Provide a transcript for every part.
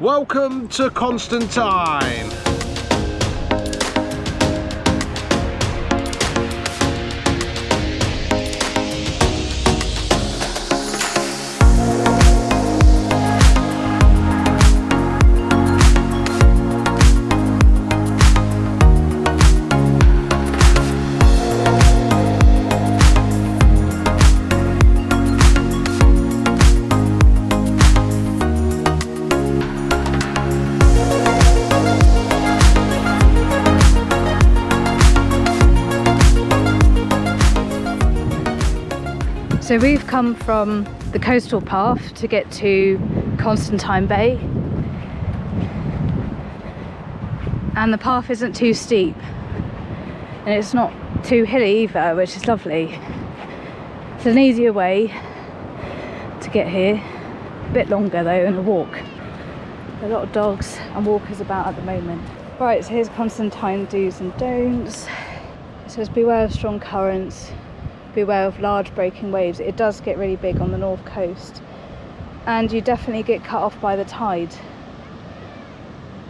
Welcome to Constantine. So we've come from the coastal path to get to Constantine Bay, and the path isn't too steep and it's not too hilly either, which is lovely. It's an easier way to get here, a bit longer though, and a walk. A lot of dogs and walkers about at the moment. Right, so here's Constantine do's and don'ts. It says beware of strong currents, beware of large breaking waves. It does get really big on the north coast, and you definitely get cut off by the tide,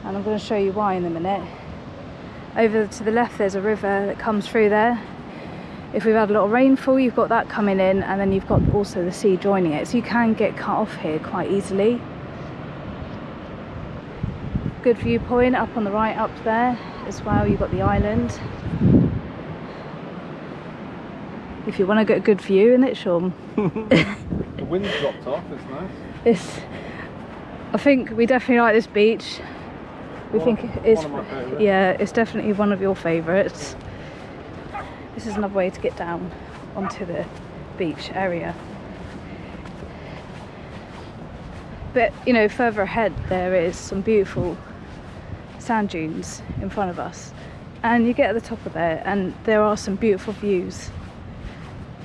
and I'm going to show you why in a minute. Over to the left there's a river that comes through there. If we've had a lot of rainfall, you've got that coming in, and then you've got also the sea joining it, so you can get cut off here quite easily. Good viewpoint up on the right up there as well. You've got the island. If you want to get a good view in it, Sean. The wind's dropped off, it's nice. I think we definitely like this beach. Think it's one of my favourites. Yeah, it's definitely one of your favourites. This is another way to get down onto the beach area. But you know, further ahead there is some beautiful sand dunes in front of us, and you get at the top of there and there are some beautiful views.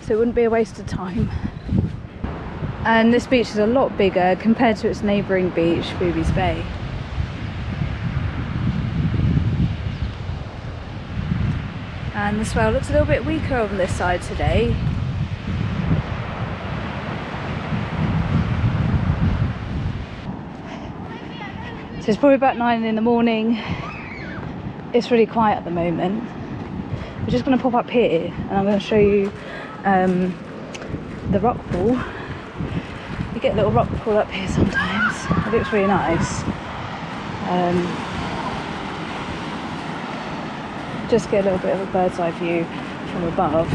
So it wouldn't be a waste of time. And this beach is a lot bigger compared to its neighbouring beach, Boobies Bay. And the swell looks a little bit weaker on this side today. So it's probably about 9 in the morning. It's really quiet at the moment. We're just going to pop up here and I'm going to show you the rock pool. You get a little rock pool up here sometimes. It looks really nice. Just get a little bit of a bird's eye view from above,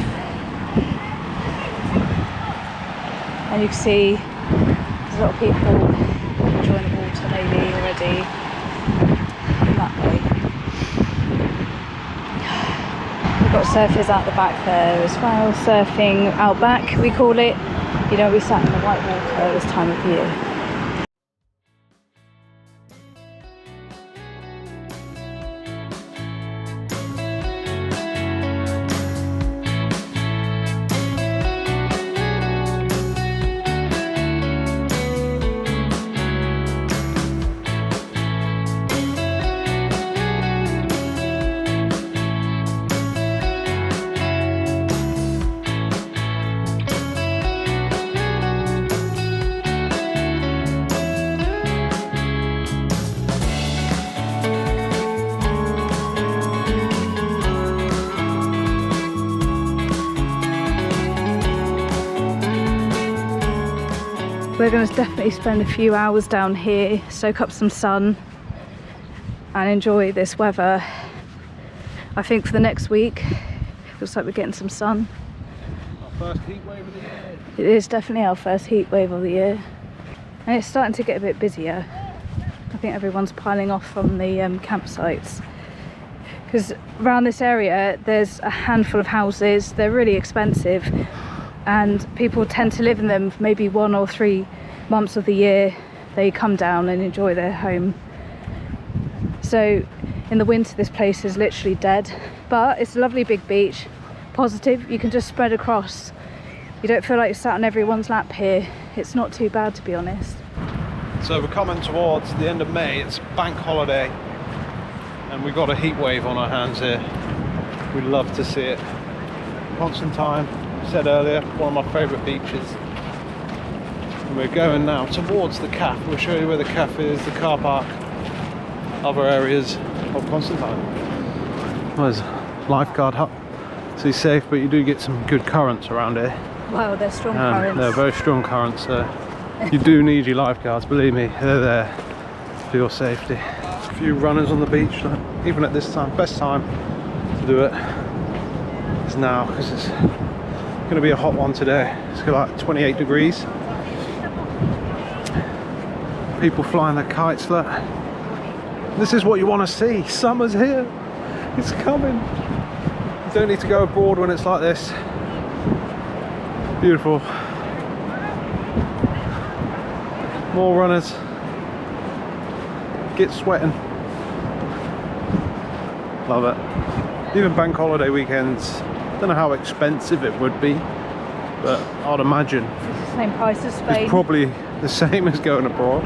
and you can see there's a lot of people enjoying the water maybe already in that way. We've got surfers out the back there as well, surfing out back we call it. You know, we sat in the white water this time of year. We're going to definitely spend a few hours down here, soak up some sun and enjoy this weather. I think for the next week, looks like we're getting some sun. Our first heat wave of the year. It is definitely our first heat wave of the year. And it's starting to get a bit busier. I think everyone's piling off from the campsites. Because around this area, there's a handful of houses. They're really expensive. And people tend to live in them for maybe 1 or 3 months of the year. They come down and enjoy their home. So in the winter this place is literally dead, but it's a lovely big beach, positive. You can just spread across. You don't feel like you're sat on everyone's lap here. It's not too bad, to be honest. So we're coming towards the end of May. It's bank holiday and we've got a heat wave on our hands here. We'd love to see it. Constantine, said earlier, one of my favourite beaches. And we're going now towards the CAF. We'll show you where the CAF is, the car park, other areas of Constantine. There's a lifeguard hut. So you're safe, but you do get some good currents around here. Wow, they're strong currents. They're very strong currents, so you do need your lifeguards, believe me, they're there for your safety. A few runners on the beach, even at this time. Best time to do it is now, because it's going to be a hot one today. It's got like 28 degrees. People flying their kites, look. This is what you want to see. Summer's here. It's coming. You don't need to go abroad when it's like this. Beautiful. More runners. Get sweating. Love it. Even bank holiday weekends. Don't know how expensive it would be, but I'd imagine It's the same price as Spain. it's probably the same as going abroad.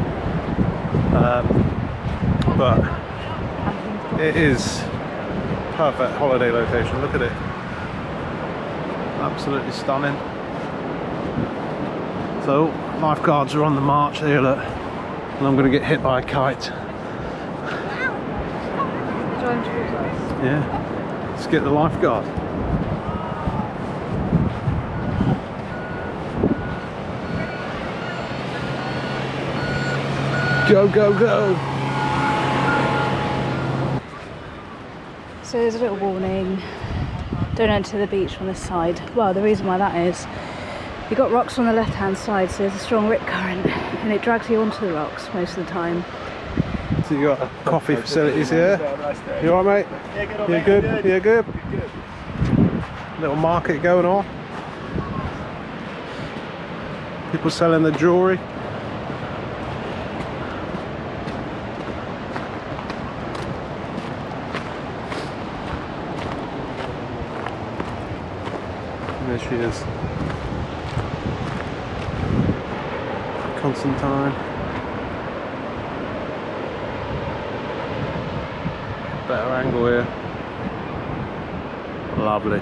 But it is perfect holiday location. Look at it. Absolutely stunning. So lifeguards are on the march there, look, and I'm going to get hit by a kite. Yeah, let's get the lifeguard. Go, go, go! So there's a little warning. Don't enter the beach on this side. Well, the reason why that is, you've got rocks on the left hand side, so there's a strong rip current and it drags you onto the rocks most of the time. So you got coffee facilities here. You alright, mate? Yeah, good. You good? You good? Little market going on. People selling their jewellery. There she is. Constantine. Better angle here. Lovely.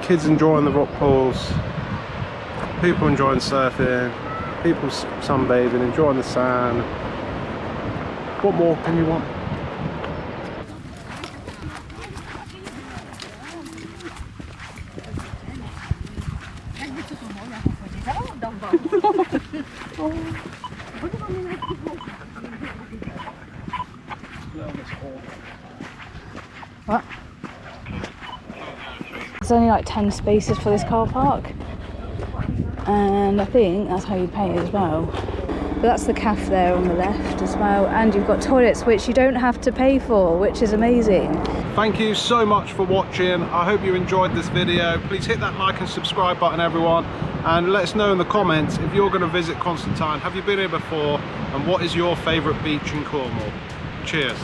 Kids enjoying the rock pools. People enjoying surfing. People sunbathing, enjoying the sand. What more can you want? What? There's only like 10 spaces for this car park, and I think that's how you pay as well. But that's the cafe there on the left as well, and you've got toilets which you don't have to pay for, which is amazing. Thank you so much for watching. I hope you enjoyed this video. Please hit that like and subscribe button, everyone, and let us know in the comments if you're going to visit Constantine. Have you been here before, and what is your favourite beach in Cornwall? Cheers.